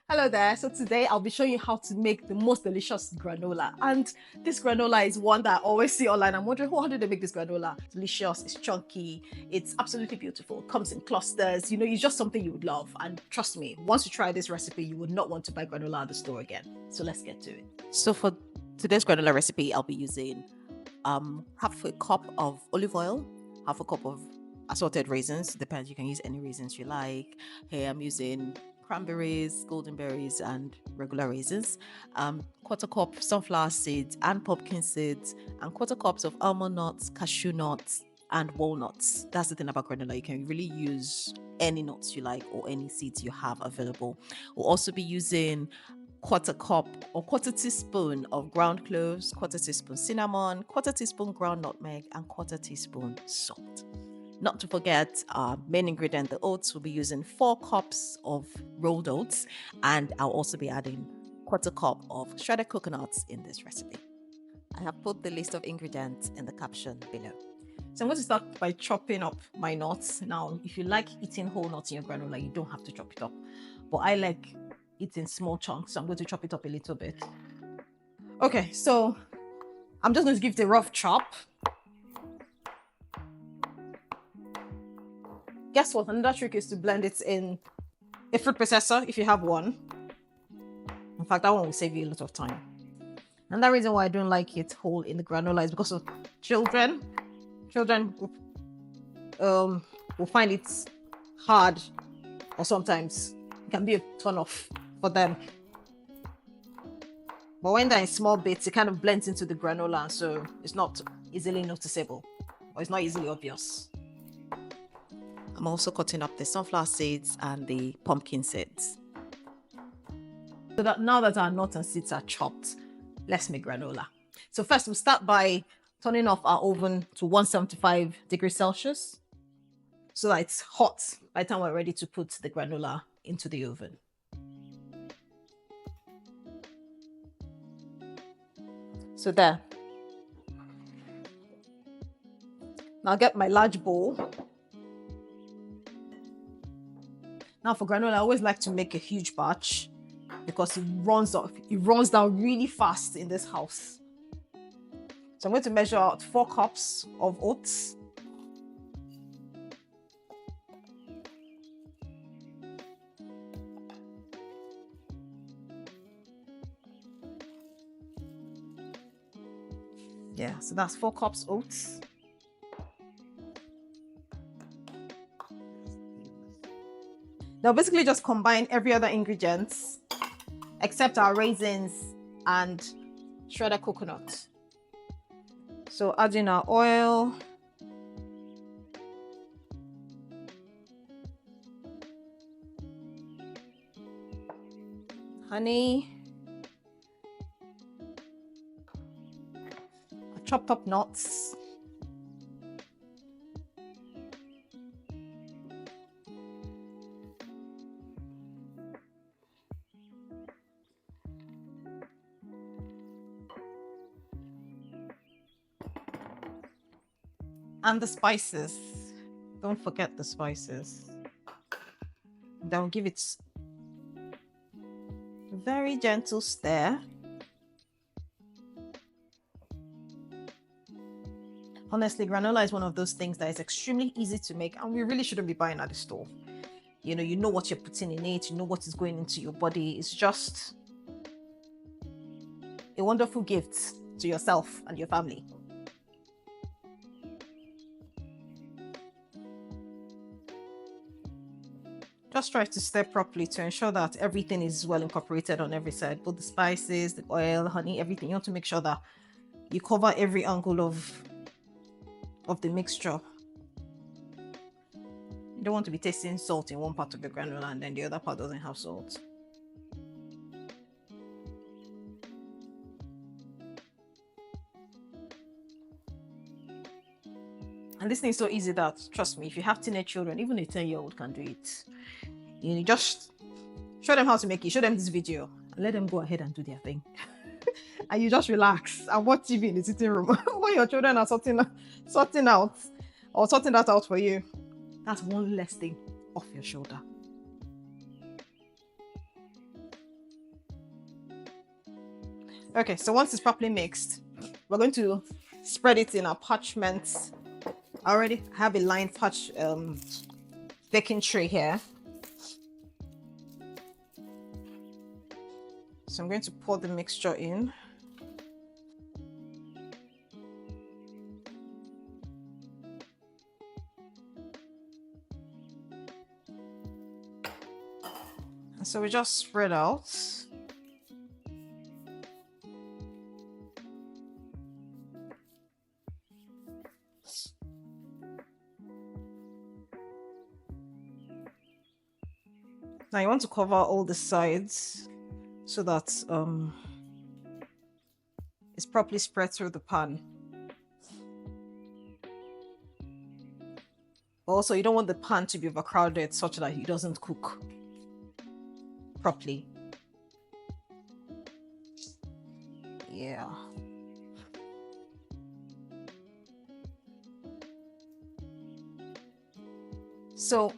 Hello there. So today I'll be showing you how to make the most delicious granola. And this granola is one that I always see online. I'm wondering, how do they make this granola? It's delicious, it's chunky, it's absolutely beautiful. It comes in clusters. It's just something you would love. And trust me, once you try this recipe, you would not want to buy granola at the store again. So let's get to it. So for today's granola recipe, I'll be using half a cup of olive oil, half a cup of assorted raisins. Depends, you can use any raisins you like. Here I'm using cranberries, golden berries, and regular raisins. Quarter cup sunflower seeds and pumpkin seeds, and quarter cups of almond nuts, cashew nuts, and walnuts. That's the thing about granola. You can really use any nuts you like or any seeds you have available. We'll also be using quarter cup or quarter teaspoon of ground cloves, quarter teaspoon cinnamon, quarter teaspoon ground nutmeg, and quarter teaspoon salt. Not to forget our main ingredient, the oats. We'll be using 4 cups of rolled oats, and I'll also be adding quarter cup of shredded coconuts in this recipe. I have put the list of ingredients in the caption below. So I'm going to start by chopping up my nuts. Now, if you like eating whole nuts in your granola, you don't have to chop it up. But I like it in small chunks, so I'm going to chop it up a little bit. Okay, so I'm just going to give it a rough chop. Guess what? Another trick is to blend it in a fruit processor if you have one. In fact, that one will save you a lot of time. And the reason why I don't like it whole in the granola is because of children. Children will find it hard, or sometimes it can be a turn off for them. But when they're in small bits, it kind of blends into the granola, so it's not easily noticeable, or it's not easily obvious. I'm also cutting up the sunflower seeds and the pumpkin seeds. So that now that our nuts and seeds are chopped, let's make granola. So first we'll start by turning off our oven to 175 degrees Celsius so that it's hot by the time we're ready to put the granola into the oven. So there. Now I'll get my large bowl. Now for granola, I always like to make a huge batch because it runs down really fast in this house. So I'm going to measure out 4 cups of oats. Yeah, so that's 4 cups oats. Now basically just combine every other ingredient except our raisins and shredded coconut. So add in our oil, honey, chopped up nuts, and the spices. Don't forget the spices. Then give it a very gentle stir. Honestly, granola is one of those things that is extremely easy to make, and we really shouldn't be buying at the store. You know what you're putting in it, you know what is going into your body. It's just a wonderful gift to yourself and your family. Just try to stir properly to ensure that everything is well incorporated on every side, both the spices, the oil, honey, everything. You want to make sure that you cover every angle of the mixture. You don't want to be tasting salt in one part of your granola and then the other part doesn't have salt. And this thing is so easy that, trust me, if you have teenage children, even a 10-year-old can do it. You just show them how to make it, show them this video, and let them go ahead and do their thing. And you just relax and watch TV in the sitting room when your children are sorting out or sorting that out for you. That's one less thing off your shoulder. Okay, so once it's properly mixed, we're going to spread it in our parchment. I already have a lined baking tray here. So I'm going to pour the mixture in. And so we just spread out. Now you want to cover all the sides so that it's properly spread through the pan. But also you don't want the pan to be overcrowded such that it doesn't cook properly. Yeah. So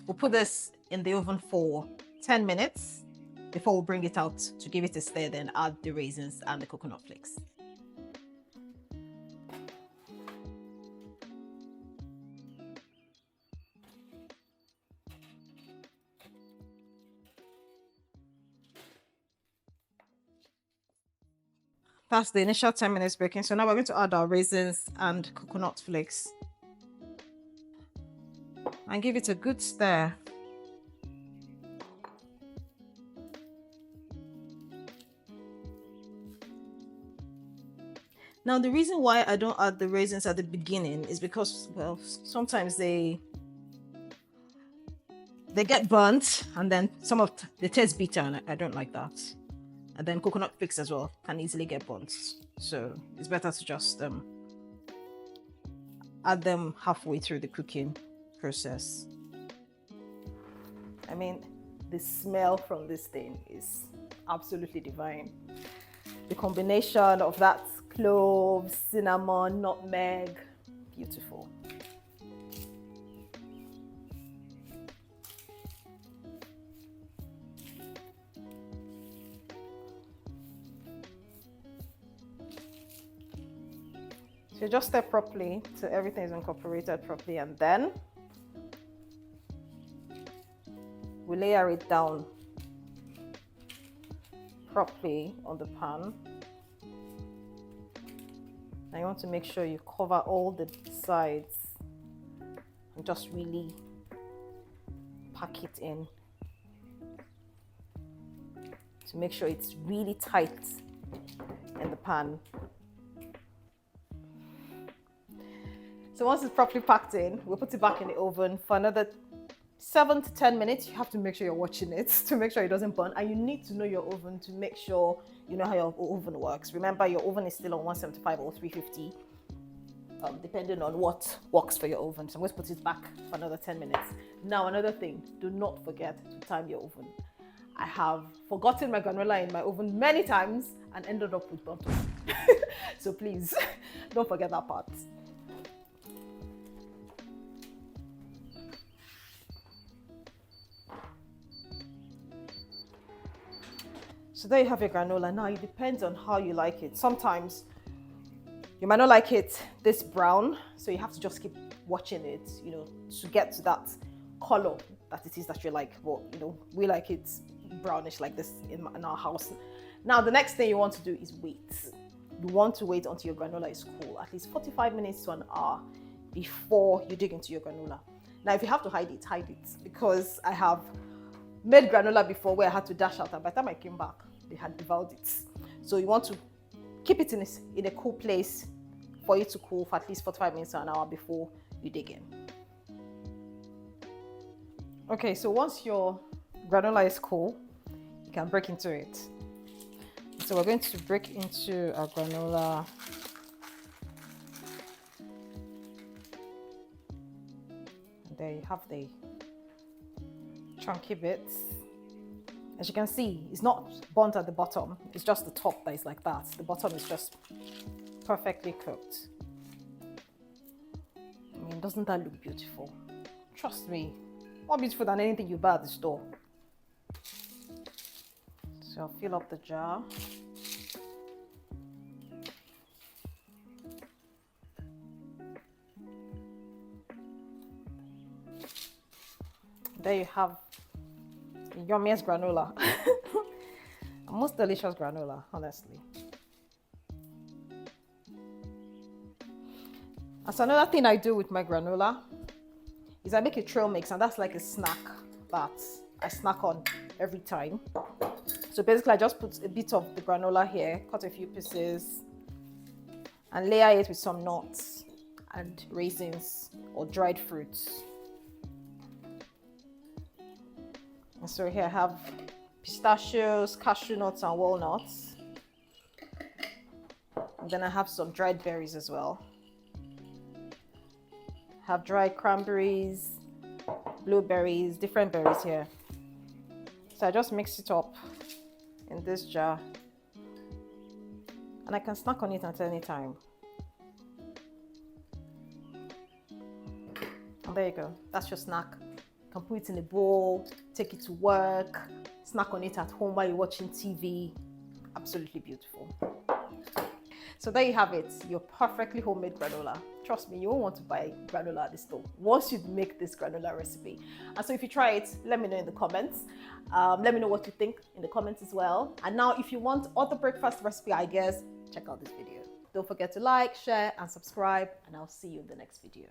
we'll put this in the oven for 10 minutes before we bring it out to give it a stir, then add the raisins and the coconut flakes. That's the initial 10 minutes baking. So now we're going to add our raisins and coconut flakes and give it a good stir. Now the reason why I don't add the raisins at the beginning is because, well, sometimes they get burnt and then some of the taste bitter, and I don't like that. And then coconut flakes as well can easily get burnt. So it's better to just add them halfway through the cooking process. I mean, the smell from this thing is absolutely divine. The combination of that cloves, cinnamon, nutmeg, beautiful. So just stir properly so everything is incorporated properly, and then we layer it down properly on the pan. Now you want to make sure you cover all the sides and just really pack it in to make sure it's really tight in the pan. So once it's properly packed in, we'll put it back in the oven for another 7 to 10 minutes. You have to make sure you're watching it to make sure it doesn't burn, and you need to know your oven to make sure you know how your oven works. Remember, your oven is still on 175 or 350, depending on what works for your oven. So I'm going to put it back for another 10 minutes. Now, another thing, do not forget to time your oven. I have forgotten my granola in my oven many times and ended up with burnt oven. So please, don't forget that part. So there you have your granola. Now it depends on how you like it. Sometimes you might not like it this brown, so you have to just keep watching it, you know, to get to that color that it is that you like. But you know, we like it brownish like this in our house. Now the next thing you want to do is wait. You want to wait until your granola is cool, at least 45 minutes to an hour before you dig into your granola. Now if you have to hide it, because I have made granola before where I had to dash out, and by the time I came back, they had devoured it. So you want to keep it in a cool place for it to cool for at least 45 minutes to an hour before you dig in. Okay, so once your granola is cool, you can break into it. So we're going to break into our granola. And there you have the chunky bits. As you can see, it's not burnt at the bottom, it's just the top that is like that. The bottom is just perfectly cooked. I mean, doesn't that look beautiful? Trust me, more beautiful than anything you buy at the store. So I'll fill up the jar. there you have the yummiest granola. Most delicious granola, honestly. And so another thing I do with my granola is I make a trail mix, and that's like a snack that I snack on every time. So basically I just put a bit of the granola here, cut a few pieces, and layer it with some nuts and raisins or dried fruits. And so here I have pistachios, cashew nuts, and walnuts. And then I have some dried berries as well. I have dried cranberries, blueberries, different berries here. So I just mix it up in this jar, and I can snack on it at any time. And there you go, that's your snack. You can put it in a bowl, take it to work, snack on it at home while you're watching TV. Absolutely beautiful. So there you have it, your perfectly homemade granola. Trust me, you won't want to buy granola at the store once you make this granola recipe. And so if you try it, let me know in the comments. Let me know what you think in the comments as well. And now if you want other breakfast recipe ideas, check out this video. Don't forget to like, share, and subscribe, and I'll see you in the next video.